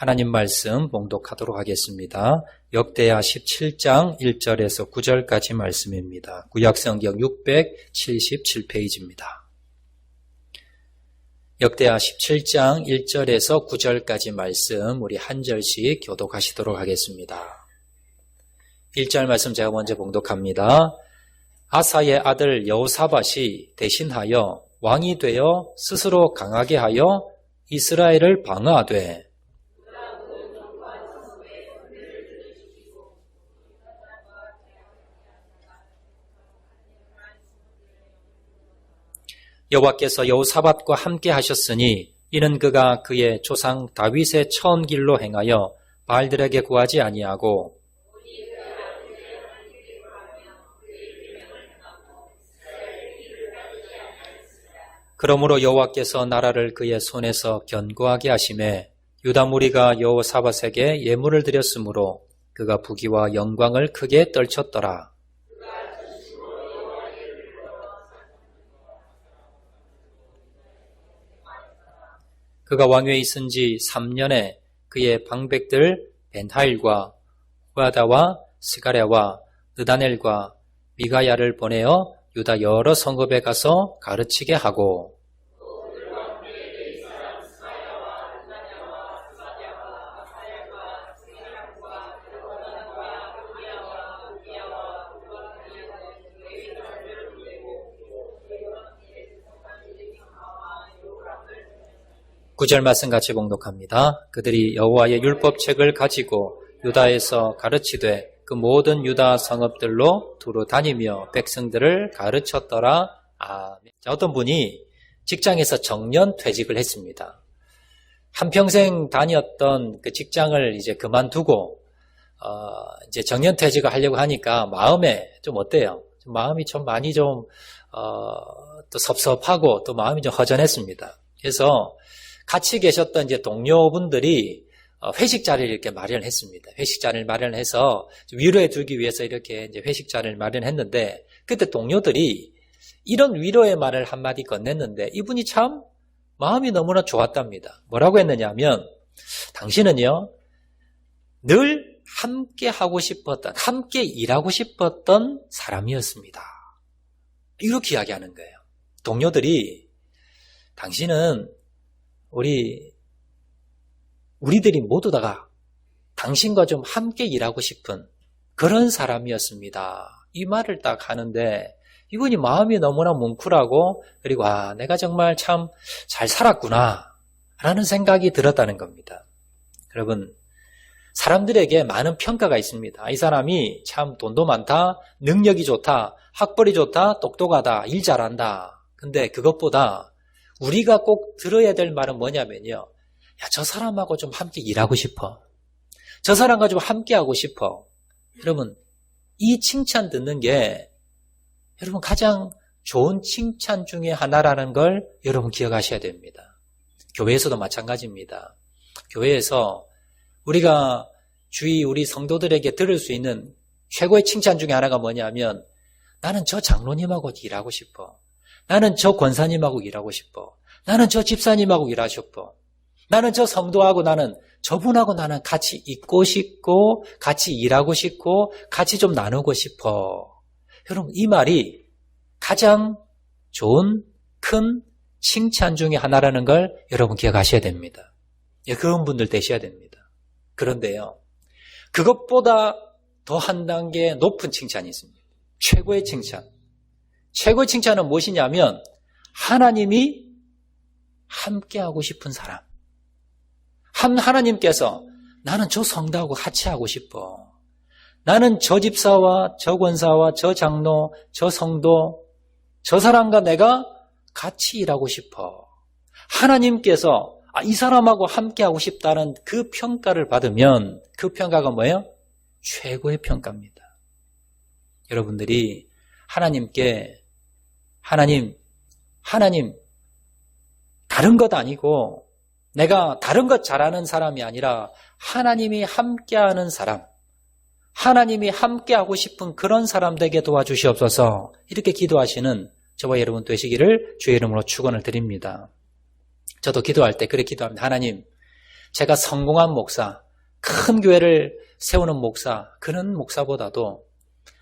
하나님 말씀 봉독하도록 하겠습니다. 역대하 17장 1절에서 9절까지 말씀입니다. 구약성경 677페이지입니다. 역대하 17장 1절에서 9절까지 말씀 우리 한 절씩 교독하시도록 하겠습니다. 1절 말씀 제가 먼저 봉독합니다. 아사의 아들 여호사밧이 대신하여 왕이 되어 스스로 강하게 하여 이스라엘을 방어하되 여호와께서 여호사밧과 함께 하셨으니 이는 그가 그의 조상 다윗의 처한 길로 행하여 바알들에게 구하지 아니하고 그러므로 여호와께서 나라를 그의 손에서 견고하게 하심에 유다 무리가 여호사밧에게 예물을 드렸으므로 그가 부귀와 영광을 크게 떨쳤더라. 그가 왕위에 있은 지 3년에 그의 방백들 벤하일과 후아다와 스가랴와 느다넬과 미가야를 보내어 유다 여러 성읍에 가서 가르치게 하고 구절 말씀 같이 봉독합니다. 그들이 여호와의 율법책을 가지고 유다에서 가르치되 그 모든 유다 성읍들로 두루 다니며 백성들을 가르쳤더라. 아멘. 자, 어떤 분이 직장에서 정년 퇴직을 했습니다. 한평생 다녔던 그 직장을 이제 그만두고 이제 정년 퇴직을 하려고 하니까 마음에 좀 어때요? 마음이 좀 많이 또 섭섭하고 또 마음이 좀 허전했습니다. 그래서 같이 계셨던 이제 동료분들이 회식 자리를 이렇게 마련했습니다. 회식 자리를 마련해서 위로해 주기 위해서 이렇게 이제 회식 자리를 마련했는데 그때 동료들이 이런 위로의 말을 한마디 건넸는데 이분이 참 마음이 너무나 좋았답니다. 뭐라고 했느냐면 당신은요 늘 함께 하고 싶었던 함께 일하고 싶었던 사람이었습니다. 이렇게 이야기하는 거예요. 동료들이 당신은 우리들이 모두 다가 당신과 좀 함께 일하고 싶은 그런 사람이었습니다. 이 말을 딱 하는데 이분이 마음이 너무나 뭉클하고 그리고 내가 정말 참 잘 살았구나 라는 생각이 들었다는 겁니다. 여러분 사람들에게 많은 평가가 있습니다. 이 사람이 참 돈도 많다, 능력이 좋다, 학벌이 좋다, 똑똑하다, 일 잘한다. 근데 그것보다 우리가 꼭 들어야 될 말은 뭐냐면요. 저 사람하고 좀 함께 일하고 싶어. 저 사람과 좀 함께 하고 싶어. 여러분, 이 칭찬 듣는 게 여러분 가장 좋은 칭찬 중에 하나라는 걸 여러분 기억하셔야 됩니다. 교회에서도 마찬가지입니다. 교회에서 우리가 우리 성도들에게 들을 수 있는 최고의 칭찬 중에 하나가 뭐냐면 나는 저 장로님하고 일하고 싶어. 나는 저 권사님하고 일하고 싶어. 나는 저 집사님하고 일하고 싶어. 나는 저 성도하고 저분하고 나는 같이 있고 싶고 같이 일하고 싶고 같이 좀 나누고 싶어. 여러분 이 말이 가장 좋은 큰 칭찬 중에 하나라는 걸 여러분 기억하셔야 됩니다. 그런 분들 되셔야 됩니다. 그런데요. 그것보다 더 한 단계 높은 칭찬이 있습니다. 최고의 칭찬. 최고의 칭찬은 무엇이냐면 하나님이 함께하고 싶은 사람. 하나님께서 나는 저 성도하고 같이 하고 싶어. 나는 저 집사와 저 권사와 저 장로, 저 성도, 저 사람과 내가 같이 일하고 싶어. 하나님께서 이 사람하고 함께하고 싶다는 그 평가를 받으면 그 평가가 뭐예요? 최고의 평가입니다. 여러분들이 하나님께 하나님 다른 것 아니고 내가 다른 것 잘하는 사람이 아니라 하나님이 함께하는 사람, 하나님이 함께하고 싶은 그런 사람 되게 도와주시옵소서 이렇게 기도하시는 저와 여러분 되시기를 주의 이름으로 축원을 드립니다. 저도 기도할 때 그렇게 기도합니다. 하나님, 제가 성공한 목사, 큰 교회를 세우는 목사, 그런 목사보다도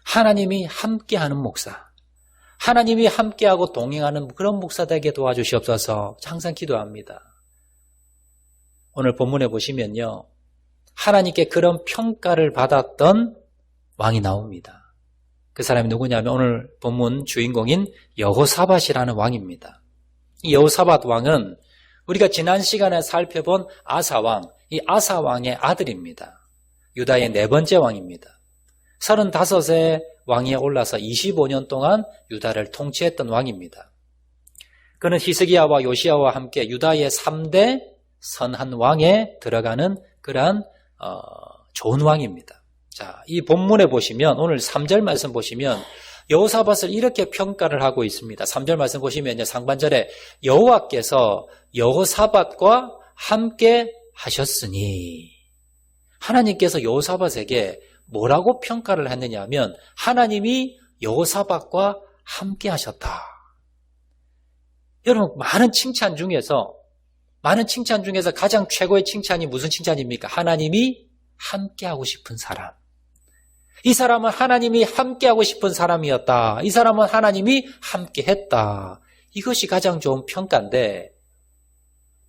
하나님이 함께하는 목사, 하나님이 함께하고 동행하는 그런 목사 되게 도와주시옵소서 항상 기도합니다. 오늘 본문에 보시면요, 하나님께 그런 평가를 받았던 왕이 나옵니다. 그 사람이 누구냐면 오늘 본문 주인공인 여호사밧이라는 왕입니다. 이 여호사밧 왕은 우리가 지난 시간에 살펴본 아사왕, 이 아사왕의 아들입니다. 유다의 네 번째 왕입니다. 35세 왕위에 올라서 25년 동안 유다를 통치했던 왕입니다. 그는 히스기야와 요시야와 함께 유다의 3대 선한 왕에 들어가는 그러한 좋은 왕입니다. 자, 이 본문에 보시면 오늘 3절 말씀 보시면 여호사밧을 이렇게 평가를 하고 있습니다. 3절 말씀 보시면 상반절에 여호와께서 여호사밧과 함께 하셨으니, 하나님께서 여호사밧에게 뭐라고 평가를 했느냐 하면 하나님이 여호사밧과 함께 하셨다. 여러분, 많은 칭찬 중에서 가장 최고의 칭찬이 무슨 칭찬입니까? 하나님이 함께하고 싶은 사람. 이 사람은 하나님이 함께하고 싶은 사람이었다. 이 사람은 하나님이 함께했다. 이것이 가장 좋은 평가인데,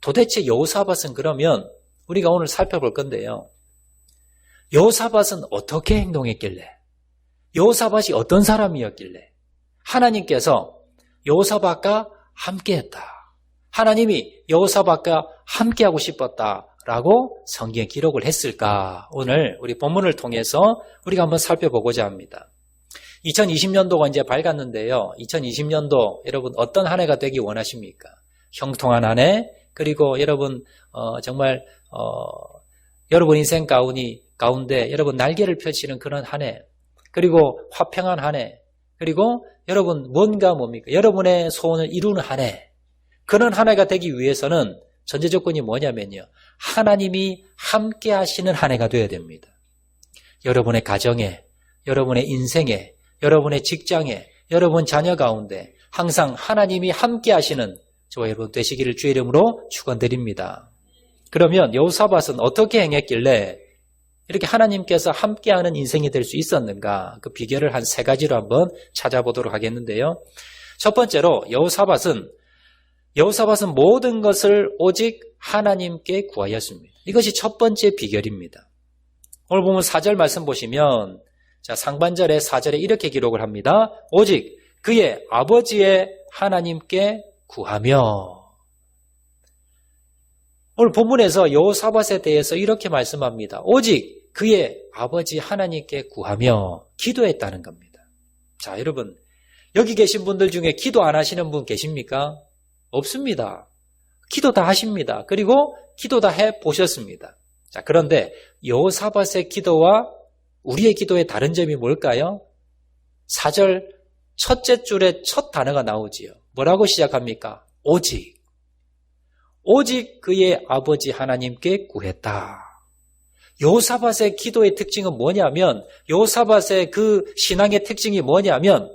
도대체 여호사밧은 그러면 우리가 오늘 살펴볼 건데요, 여호사밧은 어떻게 행동했길래, 여호사밧이 어떤 사람이었길래 하나님께서 여호사밧과 함께했다, 하나님이 여호사밧과 함께하고 싶었다라고 성경에 기록을 했을까? 오늘 우리 본문을 통해서 우리가 한번 살펴보고자 합니다. 2020년도가 이제 밝았는데요, 2020년도 여러분 어떤 한 해가 되기 원하십니까? 형통한 한 해, 그리고 여러분 정말 여러분 인생 가운데 여러분 날개를 펼치는 그런 한 해, 그리고 화평한 한 해, 그리고 여러분 뭡니까? 여러분의 소원을 이루는 한 해, 그런 한 해가 되기 위해서는 전제 조건이 뭐냐면요, 하나님이 함께 하시는 한 해가 되어야 됩니다. 여러분의 가정에, 여러분의 인생에, 여러분의 직장에, 여러분 자녀 가운데 항상 하나님이 함께 하시는 저와 여러분 되시기를 주의 이름으로 축원드립니다. 그러면 여호사밧은 어떻게 행했길래 이렇게 하나님께서 함께하는 인생이 될 수 있었는가? 그 비결을 한 3가지로 한번 찾아보도록 하겠는데요. 첫 번째로 여호사밧은 모든 것을 오직 하나님께 구하였습니다. 이것이 첫 번째 비결입니다. 오늘 보면 4절 말씀 보시면, 자, 상반절에 4절에 이렇게 기록을 합니다. 오직 그의 아버지의 하나님께 구하며. 오늘 본문에서 여호사밧에 대해서 이렇게 말씀합니다. 오직 그의 아버지 하나님께 구하며 기도했다는 겁니다. 자, 여러분, 여기 계신 분들 중에 기도 안 하시는 분 계십니까? 없습니다. 기도 다 하십니다. 그리고 기도 다 해보셨습니다. 자, 그런데 여호사밧의 기도와 우리의 기도의 다른 점이 뭘까요? 4절 첫째 줄에 첫 단어가 나오지요. 뭐라고 시작합니까? 오직 그의 아버지 하나님께 구했다. 여호사밧의 기도의 특징은 뭐냐면, 여호사밧의 그 신앙의 특징이 뭐냐면,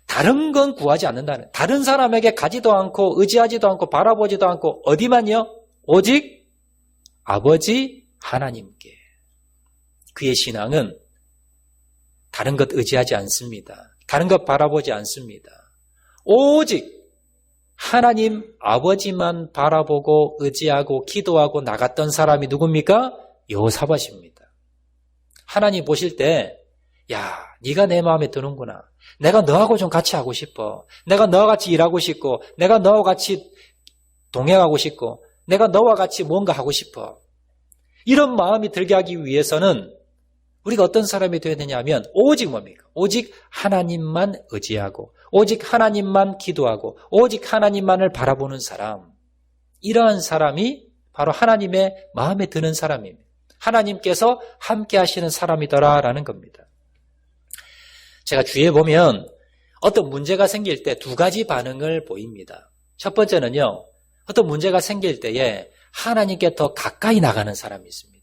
다른 건 구하지 않는다는, 다른 사람에게 가지도 않고 의지하지도 않고 바라보지도 않고 어디만요? 오직 아버지 하나님께. 그의 신앙은 다른 것 의지하지 않습니다. 다른 것 바라보지 않습니다. 오직 하나님 아버지만 바라보고 의지하고 기도하고 나갔던 사람이 누굽니까? 여호사밧입니다. 하나님 보실 때, 야, 네가 내 마음에 드는구나. 내가 너하고 좀 같이 하고 싶어. 내가 너와 같이 일하고 싶고, 내가 너와 같이 동행하고 싶고, 내가 너와 같이 뭔가 하고 싶어. 이런 마음이 들게 하기 위해서는 우리가 어떤 사람이 되어야 되냐면, 오직 뭡니까? 오직 하나님만 의지하고, 오직 하나님만 기도하고, 오직 하나님만을 바라보는 사람. 이러한 사람이 바로 하나님의 마음에 드는 사람입니다. 하나님께서 함께 하시는 사람이더라라는 겁니다. 제가 주위에 보면 어떤 문제가 생길 때 2가지 반응을 보입니다. 첫 번째는요, 어떤 문제가 생길 때에 하나님께 더 가까이 나가는 사람이 있습니다.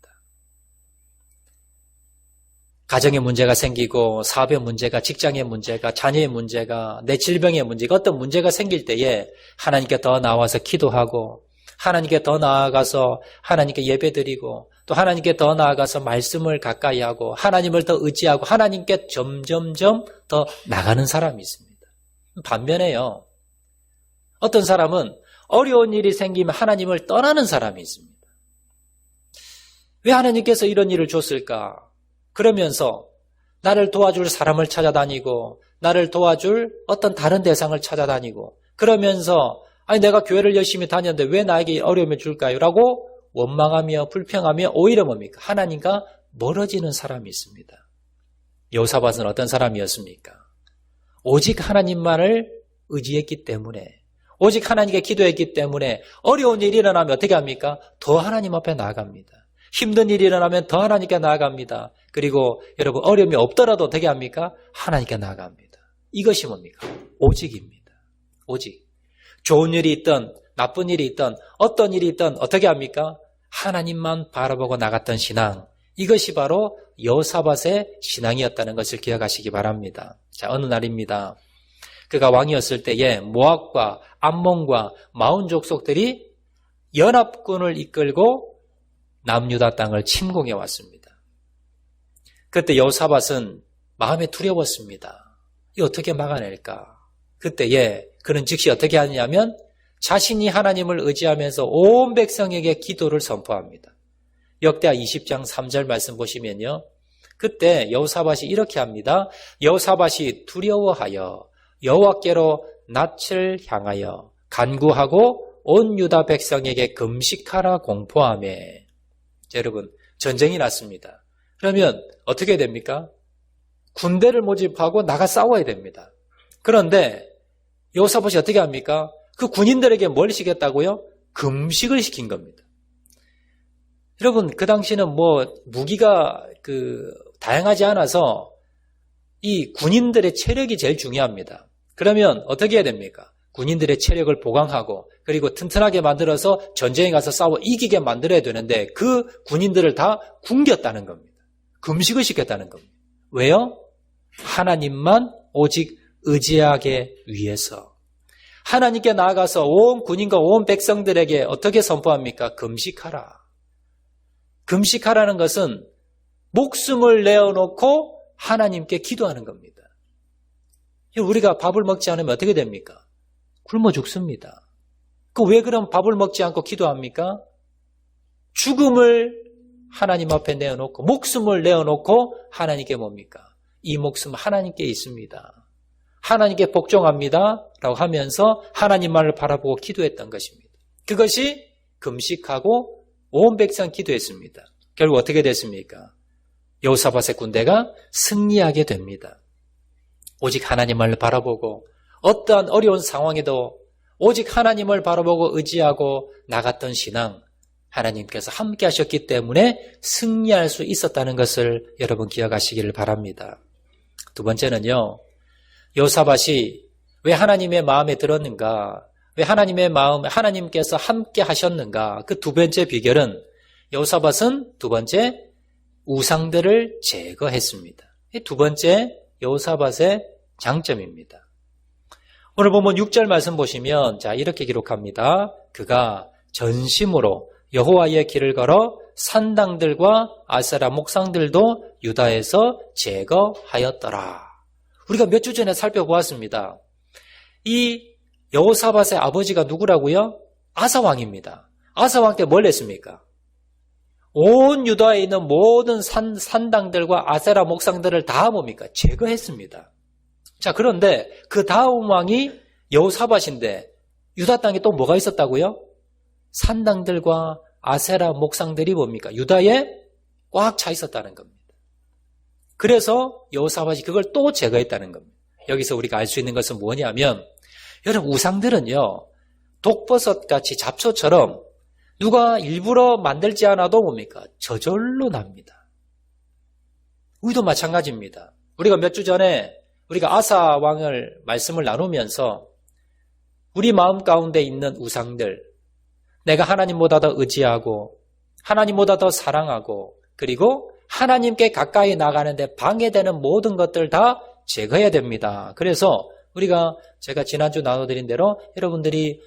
가정의 문제가 생기고, 사업의 문제가, 직장의 문제가, 자녀의 문제가, 내 질병의 문제가, 어떤 문제가 생길 때에 하나님께 더 나와서 기도하고, 하나님께 더 나아가서 하나님께 예배드리고 또 하나님께 더 나아가서 말씀을 가까이 하고 하나님을 더 의지하고 하나님께 점점점 더 나가는 사람이 있습니다. 반면에요. 어떤 사람은 어려운 일이 생기면 하나님을 떠나는 사람이 있습니다. 왜 하나님께서 이런 일을 줬을까? 그러면서 나를 도와줄 사람을 찾아다니고 나를 도와줄 어떤 다른 대상을 찾아다니고 그러면서 아니 내가 교회를 열심히 다녔는데 왜 나에게 어려움을 줄까요? 라고 원망하며 불평하며 오히려 뭡니까? 하나님과 멀어지는 사람이 있습니다. 여호사밧은 어떤 사람이었습니까? 오직 하나님만을 의지했기 때문에 오직 하나님께 기도했기 때문에 어려운 일이 일어나면 어떻게 합니까? 더 하나님 앞에 나아갑니다. 힘든 일이 일어나면 더 하나님께 나아갑니다. 그리고 여러분 어려움이 없더라도 어떻게 합니까? 하나님께 나아갑니다. 이것이 뭡니까? 오직입니다. 오직. 좋은 일이 있든 나쁜 일이 있든 어떤 일이 있든 어떻게 합니까? 하나님만 바라보고 나갔던 신앙. 이것이 바로 여호사밧의 신앙이었다는 것을 기억하시기 바랍니다. 자, 어느 날입니다. 그가 왕이었을 때에 모압과 암몬과 마온 족속들이 연합군을 이끌고 남유다 땅을 침공해 왔습니다. 그때 여호사밧은 마음에 두려웠습니다. 이 어떻게 막아낼까? 그때에 그는 즉시 어떻게 하냐면 자신이 하나님을 의지하면서 온 백성에게 기도를 선포합니다. 역대하 20장 3절 말씀 보시면요. 그때 여호사밧이 이렇게 합니다. 여호사밧이 두려워하여 여호와께로 낯을 향하여 간구하고 온 유다 백성에게 금식하라 공포하며. 여러분 전쟁이 났습니다. 그러면 어떻게 됩니까? 군대를 모집하고 나가 싸워야 됩니다. 그런데 여호사밧이 어떻게 합니까? 그 군인들에게 뭘 시켰다고요? 금식을 시킨 겁니다. 여러분 그 당시는 무기가 다양하지 않아서 이 군인들의 체력이 제일 중요합니다. 그러면 어떻게 해야 됩니까? 군인들의 체력을 보강하고 그리고 튼튼하게 만들어서 전쟁에 가서 싸워 이기게 만들어야 되는데 그 군인들을 다 굶겼다는 겁니다. 금식을 시켰다는 겁니다. 왜요? 하나님만 오직 의지하게 위해서. 하나님께 나아가서 온 군인과 온 백성들에게 어떻게 선포합니까? 금식하라. 금식하라는 것은 목숨을 내어놓고 하나님께 기도하는 겁니다. 우리가 밥을 먹지 않으면 어떻게 됩니까? 굶어 죽습니다. 왜 그럼 밥을 먹지 않고 기도합니까? 죽음을 하나님 앞에 내어놓고 목숨을 내어놓고 하나님께 뭡니까? 이 목숨 하나님께 있습니다. 하나님께 복종합니다 라고 하면서 하나님만을 바라보고 기도했던 것입니다. 그것이 금식하고 온 백성 기도했습니다. 결국 어떻게 됐습니까? 여호사밧의 군대가 승리하게 됩니다. 오직 하나님을 바라보고 어떠한 어려운 상황에도 오직 하나님을 바라보고 의지하고 나갔던 신앙, 하나님께서 함께 하셨기 때문에 승리할 수 있었다는 것을 여러분 기억하시기를 바랍니다. 두 번째는요, 여호사밧이 왜 하나님의 마음에 들었는가? 왜 하나님의 마음에 하나님께서 함께 하셨는가? 그 두 번째 비결은 여호사밧은 두 번째 우상들을 제거했습니다. 이 두 번째 여호사밧의 장점입니다. 오늘 보면 6절 말씀 보시면 자 이렇게 기록합니다. 그가 전심으로 여호와의 길을 걸어 산당들과 아세라 목상들도 유다에서 제거하였더라. 우리가 몇 주 전에 살펴보았습니다. 이 여호사밧의 아버지가 누구라고요? 아사왕입니다. 아사왕 때 뭘 했습니까? 온 유다에 있는 모든 산당들과 아세라 목상들을 다 뭡니까? 제거했습니다. 자, 그런데 그 다음 왕이 여호사밧인데 유다 땅에 또 뭐가 있었다고요? 산당들과 아세라 목상들이 뭡니까? 유다에 꽉 차 있었다는 겁니다. 그래서 여호사밧이 그걸 또 제거했다는 겁니다. 여기서 우리가 알 수 있는 것은 뭐냐면 여러분 우상들은요 독버섯같이 잡초처럼 누가 일부러 만들지 않아도 뭡니까? 저절로 납니다. 우리도 마찬가지입니다. 우리가 몇 주 전에 우리가 아사 왕을 말씀을 나누면서 우리 마음 가운데 있는 우상들, 내가 하나님보다 더 의지하고 하나님보다 더 사랑하고 그리고 하나님께 가까이 나가는데 방해되는 모든 것들 다 제거해야 됩니다. 그래서 제가 지난주 나눠드린 대로 여러분들이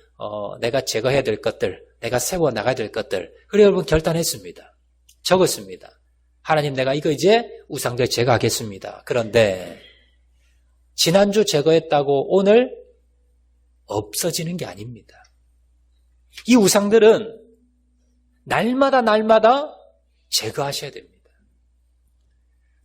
내가 제거해야 될 것들 내가 세워나가야 될 것들. 그리고 여러분 결단했습니다. 적었습니다. 하나님 내가 이거 이제 우상들 제거하겠습니다. 그런데 지난주 제거했다고 오늘 없어지는 게 아닙니다. 이 우상들은 날마다 제거하셔야 됩니다.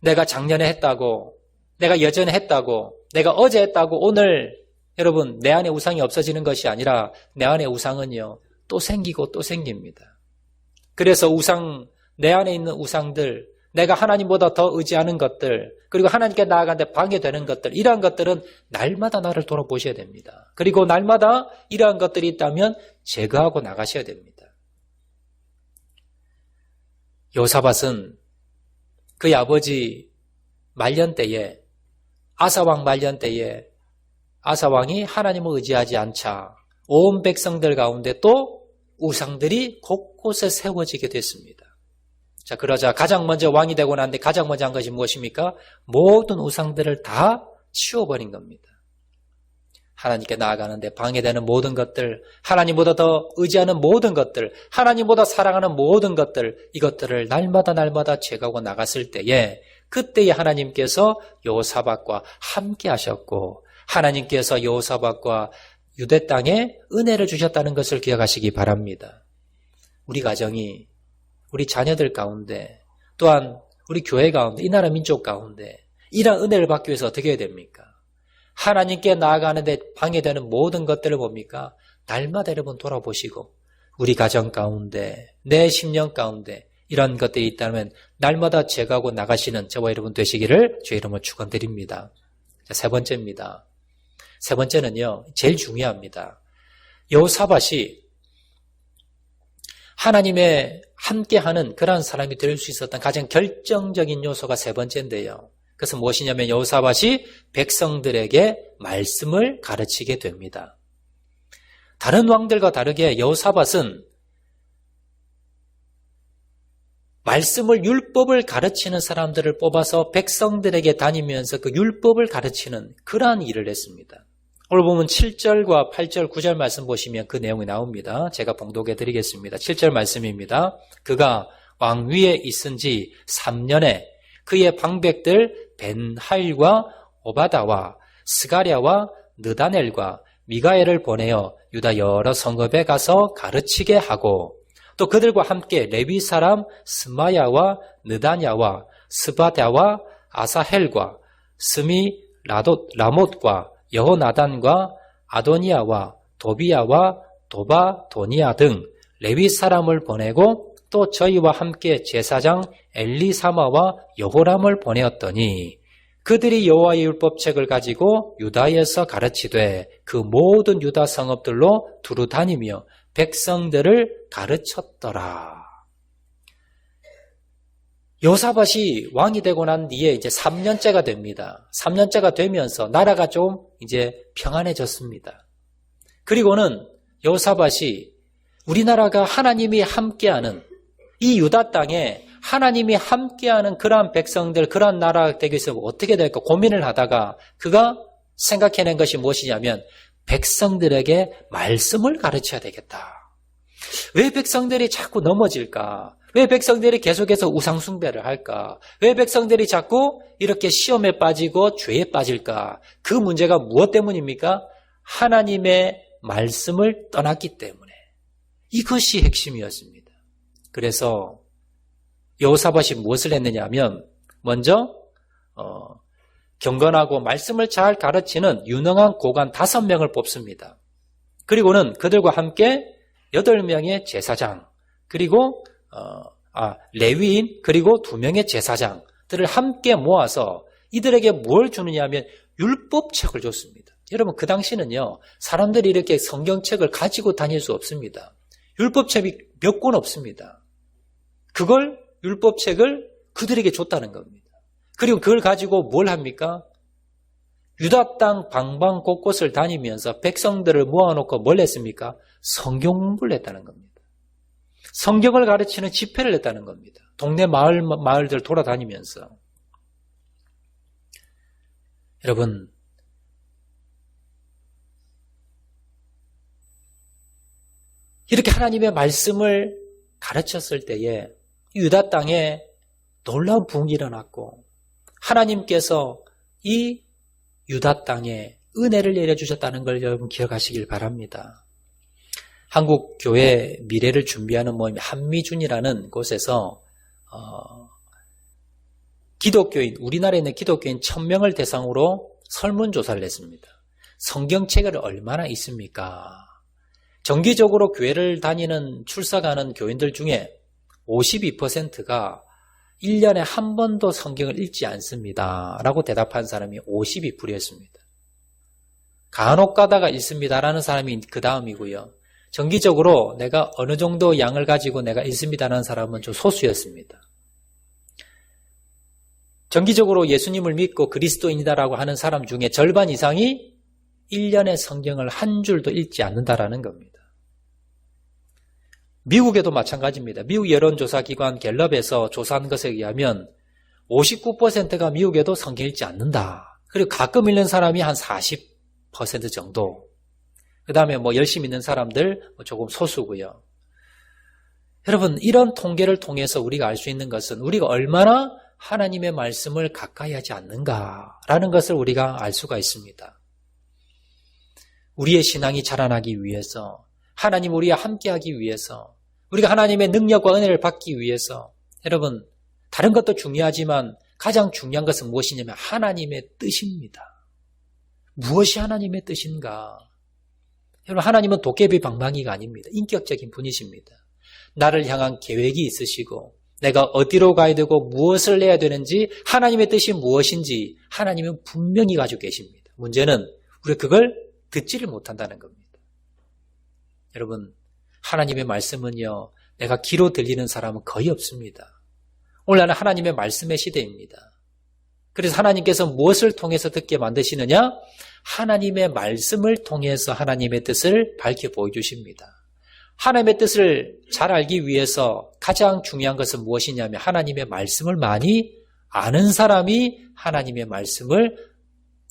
내가 작년에 했다고, 내가 예전에 했다고, 내가 어제 했다고 오늘 여러분 내 안에 우상이 없어지는 것이 아니라 내 안에 우상은요 또 생기고 또 생깁니다. 그래서 내 안에 있는 우상들, 내가 하나님보다 더 의지하는 것들, 그리고 하나님께 나아가는데 방해되는 것들, 이러한 것들은 날마다 나를 돌아보셔야 됩니다. 그리고 날마다 이러한 것들이 있다면 제거하고 나가셔야 됩니다. 요사밧은 그의 아버지 말년 때에, 아사왕 말년 때에 아사왕이 하나님을 의지하지 않자 온 백성들 가운데 또 우상들이 곳곳에 세워지게 됐습니다. 자, 그러자 가장 먼저 왕이 되고 난데 가장 먼저 한 것이 무엇입니까? 모든 우상들을 다 치워버린 겁니다. 하나님께 나아가는데 방해되는 모든 것들, 하나님보다 더 의지하는 모든 것들, 하나님보다 사랑하는 모든 것들, 이것들을 날마다 제거하고 나갔을 때에 그때에 하나님께서 여호사밧과 함께 하셨고 하나님께서 여호사밧과 유대 땅에 은혜를 주셨다는 것을 기억하시기 바랍니다. 우리 가정이, 우리 자녀들 가운데, 또한 우리 교회 가운데, 이 나라 민족 가운데 이러한 은혜를 받기 위해서 어떻게 해야 됩니까? 하나님께 나아가는데 방해되는 모든 것들을 뭡니까? 날마다 여러분 돌아보시고 우리 가정 가운데, 내 심령 가운데 이런 것들이 있다면 날마다 제거하고 나가시는 저와 여러분 되시기를 주의 이름으로 축원드립니다. 자, 세 번째입니다. 세 번째는요, 제일 중요합니다. 여호사밧이 하나님의 함께하는 그러한 사람이 될 수 있었던 가장 결정적인 요소가 세 번째인데요. 그것은 무엇이냐면 여호사밧이 백성들에게 말씀을 가르치게 됩니다. 다른 왕들과 다르게 여호사밧은 말씀을, 율법을 가르치는 사람들을 뽑아서 백성들에게 다니면서 그 율법을 가르치는 그러한 일을 했습니다. 오늘 보면 7절과 8절, 9절 말씀 보시면 그 내용이 나옵니다. 제가 봉독해 드리겠습니다. 7절 말씀입니다. 그가 왕 위에 있은 지 3년에 그의 방백들 벤하일과 오바다와 스가랴와 느다넬과 미가엘을 보내어 유다 여러 성읍에 가서 가르치게 하고 또 그들과 함께 레위 사람 스마야와 느다냐와 스바랴와 아사헬과 스미 라못과 여호나단과 아도니아와 도비야와 도바도니아 등 레위 사람을 보내고 또 저희와 함께 제사장 엘리사마와 여호람을 보내었더니 그들이 여호와의 율법책을 가지고 유다에서 가르치되 그 모든 유다 성읍들로 두루 다니며 백성들을 가르쳤더라. 여호사밧이 왕이 되고 난 뒤에 이제 3년째가 됩니다. 3년째가 되면서 나라가 좀 이제 평안해졌습니다. 그리고는 여호사밧이 우리나라가 하나님이 함께하는 이 유다 땅에 하나님이 함께하는 그러한 백성들, 그러한 나라가 되기 위해서 어떻게 될까 고민을 하다가 그가 생각해낸 것이 무엇이냐면 백성들에게 말씀을 가르쳐야 되겠다. 왜 백성들이 자꾸 넘어질까? 왜 백성들이 계속해서 우상숭배를 할까? 왜 백성들이 자꾸 이렇게 시험에 빠지고 죄에 빠질까? 그 문제가 무엇 때문입니까? 하나님의 말씀을 떠났기 때문에. 이것이 핵심이었습니다. 그래서 여호사밧이 무엇을 했느냐 하면 먼저 경건하고 말씀을 잘 가르치는 유능한 고관 5명을 뽑습니다. 그리고는 그들과 함께 8명의 제사장, 그리고 레위인, 그리고 2명의 제사장들을 함께 모아서 이들에게 뭘 주느냐 하면 율법책을 줬습니다. 여러분, 그 당시는요, 사람들이 이렇게 성경책을 가지고 다닐 수 없습니다. 율법책이 몇 권 없습니다. 그걸, 율법책을 그들에게 줬다는 겁니다. 그리고 그걸 가지고 뭘 합니까? 유다 땅 방방 곳곳을 다니면서 백성들을 모아놓고 뭘 했습니까? 성경 공부를 했다는 겁니다. 성경을 가르치는 집회를 했다는 겁니다. 동네 마을들 돌아다니면서. 여러분, 이렇게 하나님의 말씀을 가르쳤을 때에 유다 땅에 놀라운 부흥이 일어났고 하나님께서 이 유다 땅에 은혜를 내려주셨다는 걸 여러분 기억하시길 바랍니다. 한국 교회 미래를 준비하는 모임 한미준이라는 곳에서 기독교인, 우리나라에 있는 기독교인 1000명을 대상으로 설문조사를 했습니다. 성경책을 얼마나 읽습니까? 정기적으로 교회를 다니는 출석하는 교인들 중에 52%가 1년에 한 번도 성경을 읽지 않습니다. 라고 대답한 사람이 52%였습니다. 간혹 가다가 읽습니다라는 사람이 그 다음이고요. 정기적으로 내가 어느 정도 양을 가지고 내가 읽습니다라는 사람은 좀 소수였습니다. 정기적으로 예수님을 믿고 그리스도인이다라고 하는 사람 중에 절반 이상이 1년에 성경을 한 줄도 읽지 않는다라는 겁니다. 미국에도 마찬가지입니다. 미국 여론조사기관 갤럽에서 조사한 것에 의하면 59%가 미국에도 성경 읽지 않는다. 그리고 가끔 읽는 사람이 한 40% 정도. 그 다음에 열심히 읽는 사람들 조금 소수고요. 여러분, 이런 통계를 통해서 우리가 알 수 있는 것은 우리가 얼마나 하나님의 말씀을 가까이 하지 않는가라는 것을 우리가 알 수가 있습니다. 우리의 신앙이 자라나기 위해서, 하나님 우리와 함께하기 위해서, 우리가 하나님의 능력과 은혜를 받기 위해서, 여러분, 다른 것도 중요하지만 가장 중요한 것은 무엇이냐면 하나님의 뜻입니다. 무엇이 하나님의 뜻인가? 여러분, 하나님은 도깨비 방망이가 아닙니다. 인격적인 분이십니다. 나를 향한 계획이 있으시고 내가 어디로 가야 되고 무엇을 해야 되는지, 하나님의 뜻이 무엇인지 하나님은 분명히 가지고 계십니다. 문제는 우리가 그걸 듣지를 못한다는 겁니다. 여러분, 하나님의 말씀은요, 내가 귀로 들리는 사람은 거의 없습니다. 오늘날은 하나님의 말씀의 시대입니다. 그래서 하나님께서 무엇을 통해서 듣게 만드시느냐? 하나님의 말씀을 통해서 하나님의 뜻을 밝혀 보여주십니다. 하나님의 뜻을 잘 알기 위해서 가장 중요한 것은 무엇이냐면 하나님의 말씀을 많이 아는 사람이 하나님의 말씀을,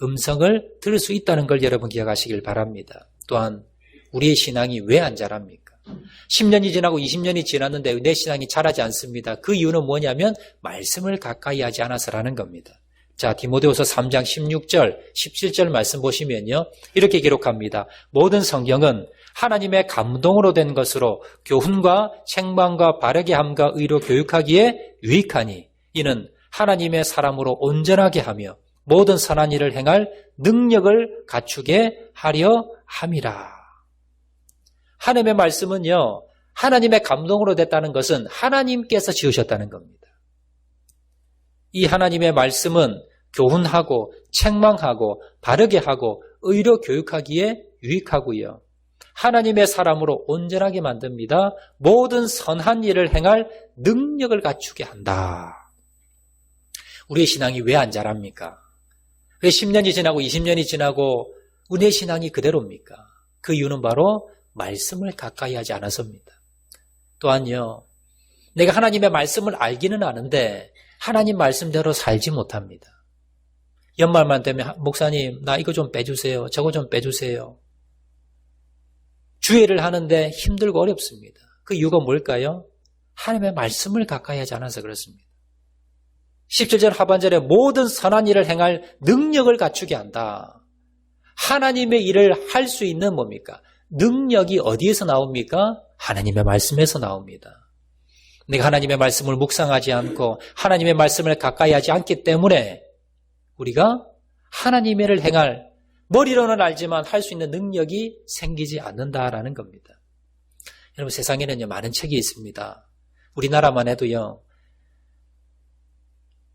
음성을 들을 수 있다는 걸 여러분 기억하시길 바랍니다. 또한 우리의 신앙이 왜 안 자랍니까? 10년이 지나고 20년이 지났는데 내 신앙이 자라지 않습니다. 그 이유는 뭐냐면 말씀을 가까이 하지 않아서라는 겁니다. 자, 디모데후서 3장 16절, 17절 말씀 보시면요, 이렇게 기록합니다. 모든 성경은 하나님의 감동으로 된 것으로 교훈과 책망과 바르게 함과 의로 교육하기에 유익하니 이는 하나님의 사람으로 온전하게 하며 모든 선한 일을 행할 능력을 갖추게 하려 함이라. 하나님의 말씀은요, 하나님의 감동으로 됐다는 것은 하나님께서 지으셨다는 겁니다. 이 하나님의 말씀은 교훈하고 책망하고 바르게 하고 의로 교육하기에 유익하고요. 하나님의 사람으로 온전하게 만듭니다. 모든 선한 일을 행할 능력을 갖추게 한다. 우리의 신앙이 왜 안 자랍니까? 왜 10년이 지나고 20년이 지나고 우리의 신앙이 그대로입니까? 그 이유는 바로 말씀을 가까이 하지 않아서입니다. 또한요, 내가 하나님의 말씀을 알기는 아는데 하나님 말씀대로 살지 못합니다. 연말만 되면 목사님, 나 이거 좀 빼주세요. 저거 좀 빼주세요. 주일을 하는데 힘들고 어렵습니다. 그 이유가 뭘까요? 하나님의 말씀을 가까이 하지 않아서 그렇습니다. 17절 하반절에 모든 선한 일을 행할 능력을 갖추게 한다. 하나님의 일을 할 수 있는 뭡니까? 능력이 어디에서 나옵니까? 하나님의 말씀에서 나옵니다. 내가 하나님의 말씀을 묵상하지 않고 하나님의 말씀을 가까이 하지 않기 때문에 우리가 하나님의 일을 행할, 머리로는 알지만 할 수 있는 능력이 생기지 않는다라는 겁니다. 여러분, 세상에는요, 많은 책이 있습니다. 우리나라만 해도요,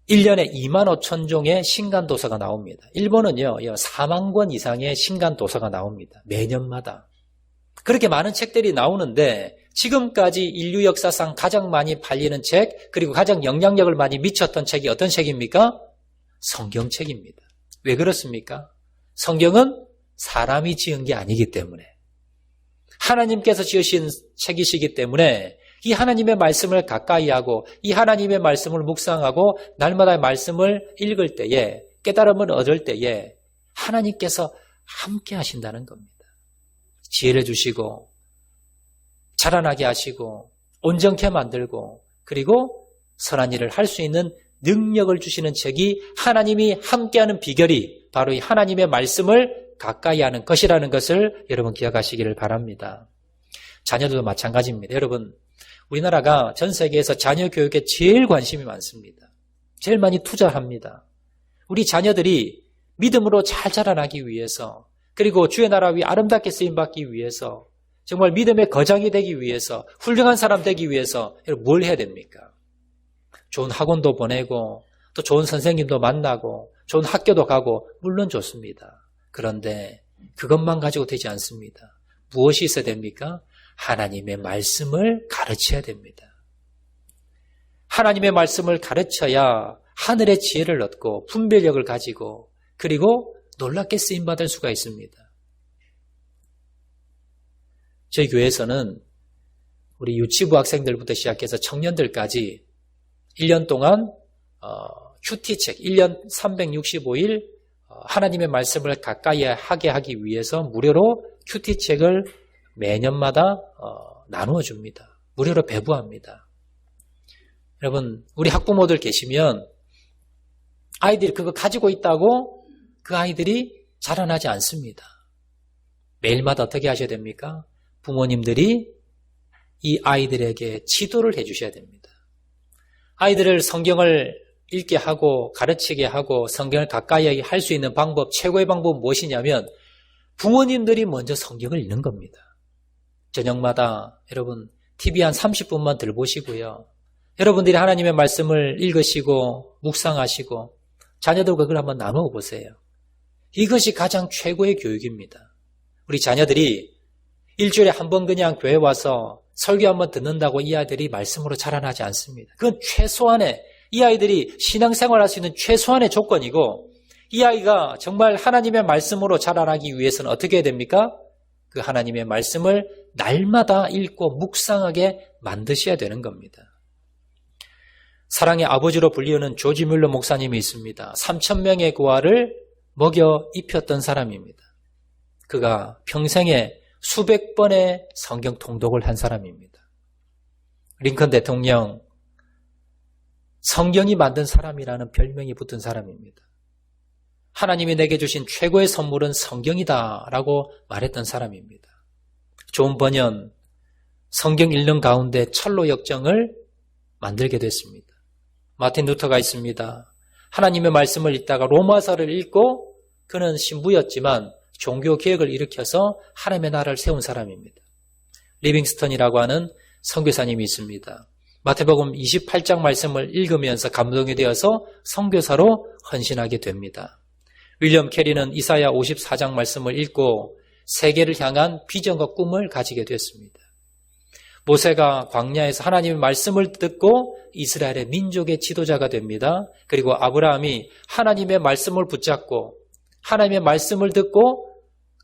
1년에 2만 5천 종의 신간도서가 나옵니다. 일본은요, 4만 권 이상의 신간도서가 나옵니다. 매년마다. 그렇게 많은 책들이 나오는데 지금까지 인류 역사상 가장 많이 팔리는 책, 그리고 가장 영향력을 많이 미쳤던 책이 어떤 책입니까? 성경책입니다. 왜 그렇습니까? 성경은 사람이 지은 게 아니기 때문에, 하나님께서 지으신 책이시기 때문에 이 하나님의 말씀을 가까이 하고 이 하나님의 말씀을 묵상하고 날마다 말씀을 읽을 때에, 깨달음을 얻을 때에 하나님께서 함께 하신다는 겁니다. 지혜를 주시고 자라나게 하시고 온전케 만들고 그리고 선한 일을 할 수 있는 능력을 주시는 책이 하나님이 함께하는 비결이 바로 이 하나님의 말씀을 가까이 하는 것이라는 것을 여러분 기억하시기를 바랍니다. 자녀들도 마찬가지입니다. 여러분, 우리나라가 전 세계에서 자녀 교육에 제일 관심이 많습니다. 제일 많이 투자합니다. 우리 자녀들이 믿음으로 잘 자라나기 위해서 그리고 주의 나라 위에 아름답게 쓰임받기 위해서 정말 믿음의 거장이 되기 위해서 훌륭한 사람 되기 위해서 뭘 해야 됩니까? 좋은 학원도 보내고 또 좋은 선생님도 만나고 좋은 학교도 가고 물론 좋습니다. 그런데 그것만 가지고 되지 않습니다. 무엇이 있어야 됩니까? 하나님의 말씀을 가르쳐야 됩니다. 하나님의 말씀을 가르쳐야 하늘의 지혜를 얻고 분별력을 가지고 그리고 놀랍게 쓰임받을 수가 있습니다. 저희 교회에서는 우리 유치부 학생들부터 시작해서 청년들까지 1년 동안 큐티책 1년 365일 하나님의 말씀을 가까이 하게 하기 위해서 무료로 큐티책을 매년마다 나누어 줍니다. 무료로 배부합니다. 여러분, 우리 학부모들 계시면 아이들이 그거 가지고 있다고 그 아이들이 자라나지 않습니다. 매일마다 어떻게 하셔야 됩니까? 부모님들이 이 아이들에게 지도를 해주셔야 됩니다. 아이들을 성경을 읽게 하고 가르치게 하고 성경을 가까이 할 수 있는 방법, 최고의 방법은 무엇이냐면 부모님들이 먼저 성경을 읽는 겁니다. 저녁마다 여러분 TV 한 30분만 들보시고요. 여러분들이 하나님의 말씀을 읽으시고 묵상하시고 자녀들과 그걸 한번 나누어 보세요. 이것이 가장 최고의 교육입니다. 우리 자녀들이 일주일에 한 번 그냥 교회 와서 설교 한번 듣는다고 이 아이들이 말씀으로 자라나지 않습니다. 그건 최소한의 이 아이들이 신앙생활할 수 있는 최소한의 조건이고 이 아이가 정말 하나님의 말씀으로 자라나기 위해서는 어떻게 해야 됩니까? 그 하나님의 말씀을 날마다 읽고 묵상하게 만드셔야 되는 겁니다. 사랑의 아버지로 불리우는 조지 뮬러 목사님이 있습니다. 3,000명의 고아를 먹여 입혔던 사람입니다. 그가 평생에 수백 번의 성경 통독을 한 사람입니다. 링컨 대통령, 성경이 만든 사람이라는 별명이 붙은 사람입니다. 하나님이 내게 주신 최고의 선물은 성경이다라고 말했던 사람입니다. 존 버년, 성경 읽는 가운데 철로 역정을 만들게 됐습니다. 마틴 루터가 있습니다. 하나님의 말씀을 읽다가 로마서를 읽고 그는 신부였지만 종교 개혁을 일으켜서 하나님의 나라를 세운 사람입니다. 리빙스턴이라고 하는 선교사님이 있습니다. 마태복음 28장 말씀을 읽으면서 감동이 되어서 선교사로 헌신하게 됩니다. 윌리엄 캐리는 이사야 54장 말씀을 읽고 세계를 향한 비전과 꿈을 가지게 됐습니다. 모세가 광야에서 하나님의 말씀을 듣고 이스라엘의 민족의 지도자가 됩니다. 그리고 아브라함이 하나님의 말씀을 붙잡고 하나님의 말씀을 듣고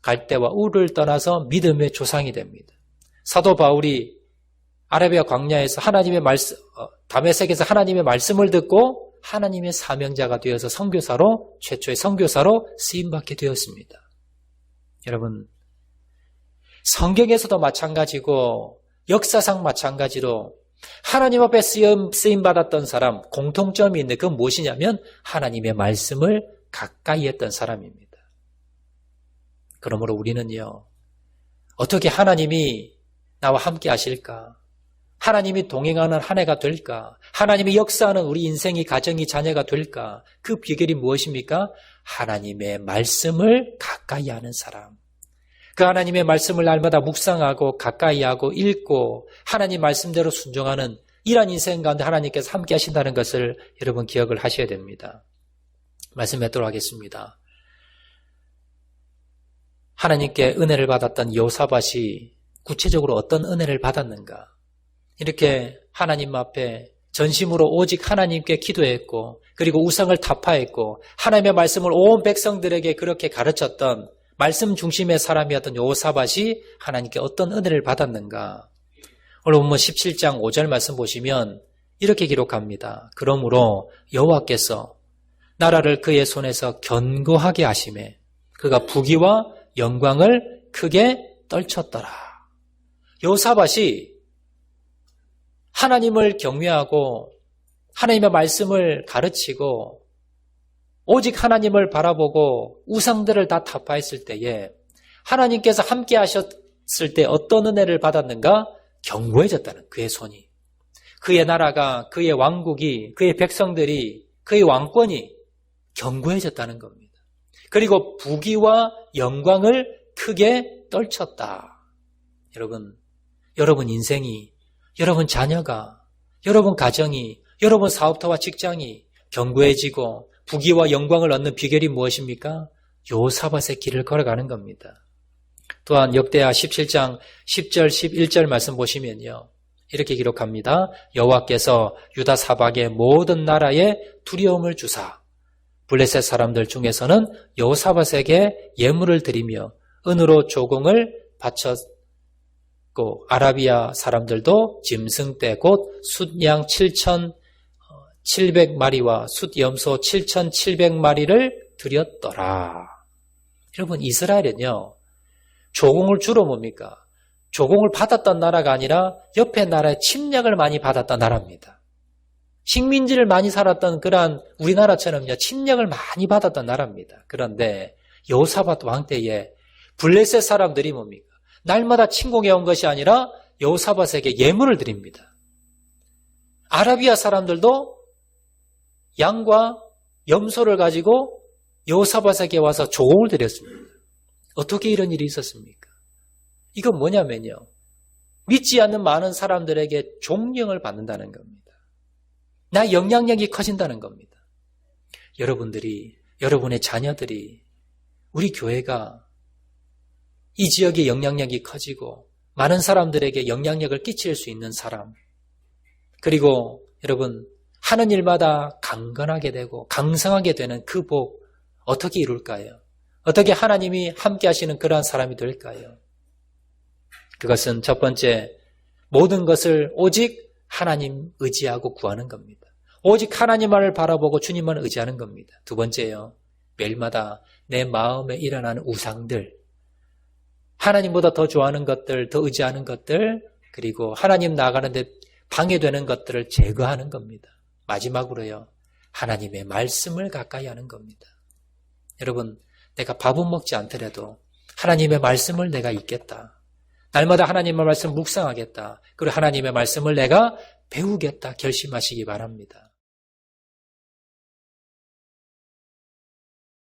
갈대와 우를 떠나서 믿음의 조상이 됩니다. 사도 바울이 아라비아 광야에서 하나님의 말씀, 다메섹에서 하나님의 말씀을 듣고 하나님의 사명자가 되어서 선교사로 최초의 선교사로 쓰임받게 되었습니다. 여러분, 성경에서도 마찬가지고 역사상 마찬가지로 하나님 앞에 쓰임받았던 사람 공통점이 있는데 그건 무엇이냐면 하나님의 말씀을 가까이 했던 사람입니다. 그러므로 우리는요, 어떻게 하나님이 나와 함께 하실까? 하나님이 동행하는 한 해가 될까? 하나님이 역사하는 우리 인생이 가정이 자녀가 될까? 그 비결이 무엇입니까? 하나님의 말씀을 가까이 하는 사람. 그 하나님의 말씀을 날마다 묵상하고 가까이 하고 읽고 하나님 말씀대로 순종하는 이런 인생 가운데 하나님께서 함께 하신다는 것을 여러분 기억을 하셔야 됩니다. 말씀하도록 하겠습니다. 하나님께 은혜를 받았던 여호사밧이 구체적으로 어떤 은혜를 받았는가? 이렇게 하나님 앞에 전심으로 오직 하나님께 기도했고 그리고 우상을 타파했고 하나님의 말씀을 온 백성들에게 그렇게 가르쳤던 말씀 중심의 사람이었던 여호사밧이 하나님께 어떤 은혜를 받았는가? 오늘 본문 17장 5절 말씀 보시면 이렇게 기록합니다. 그러므로 여호와께서 나라를 그의 손에서 견고하게 하시매 그가 부귀와 영광을 크게 떨쳤더라. 여호사밧이 하나님을 경외하고 하나님의 말씀을 가르치고 오직 하나님을 바라보고 우상들을 다 타파했을 때에 하나님께서 함께 하셨을 때 어떤 은혜를 받았는가? 견고해졌다는 그의 손이. 그의 나라가, 그의 왕국이, 그의 백성들이, 그의 왕권이 견고해졌다는 겁니다. 그리고 부귀와 영광을 크게 떨쳤다. 여러분 인생이, 여러분 자녀가, 여러분 가정이, 여러분 사업터와 직장이 견고해지고 부귀와 영광을 얻는 비결이 무엇입니까? 여호사밧의 길을 걸어가는 겁니다. 또한 역대하 17장 10절 11절 말씀 보시면요. 이렇게 기록합니다. 여호와께서 유다 사박의 모든 나라에 두려움을 주사 블레셋 사람들 중에서는 여호사밧에게 예물을 드리며 은으로 조공을 바쳤고 아라비아 사람들도 짐승떼 곧 숫양 7,700마리와 숫염소 7,700마리를 드렸더라. 여러분 이스라엘은요. 조공을 주로 뭡니까? 조공을 받았던 나라가 아니라 옆에 나라의 침략을 많이 받았던 나라입니다. 식민지를 많이 살았던 그러한 우리나라처럼요. 침략을 많이 받았던 나라입니다. 그런데 여호사밧 왕 때에 블레셋 사람들이 뭡니까? 날마다 침공해 온 것이 아니라 여호사밧에게 예물을 드립니다. 아라비아 사람들도 양과 염소를 가지고 여호사밧에게 와서 조공을 드렸습니다. 어떻게 이런 일이 있었습니까? 이건 뭐냐면요. 믿지 않는 많은 사람들에게 존경을 받는다는 겁니다. 나의 영향력이 커진다는 겁니다. 여러분들이, 여러분의 자녀들이, 우리 교회가 이 지역의 영향력이 커지고 많은 사람들에게 영향력을 끼칠 수 있는 사람, 그리고 여러분 하는 일마다 강건하게 되고 강성하게 되는 그 복 어떻게 이룰까요? 어떻게 하나님이 함께 하시는 그러한 사람이 될까요? 그것은 첫 번째, 모든 것을 오직 하나님 의지하고 구하는 겁니다. 오직 하나님만을 바라보고 주님만을 의지하는 겁니다. 두 번째요, 매일마다 내 마음에 일어나는 우상들, 하나님보다 더 좋아하는 것들, 더 의지하는 것들, 그리고 하나님 나아가는데 방해되는 것들을 제거하는 겁니다. 마지막으로요, 하나님의 말씀을 가까이 하는 겁니다. 여러분, 내가 밥은 먹지 않더라도 하나님의 말씀을 내가 읽겠다. 날마다 하나님의 말씀을 묵상하겠다. 그리고 하나님의 말씀을 내가 배우겠다 결심하시기 바랍니다.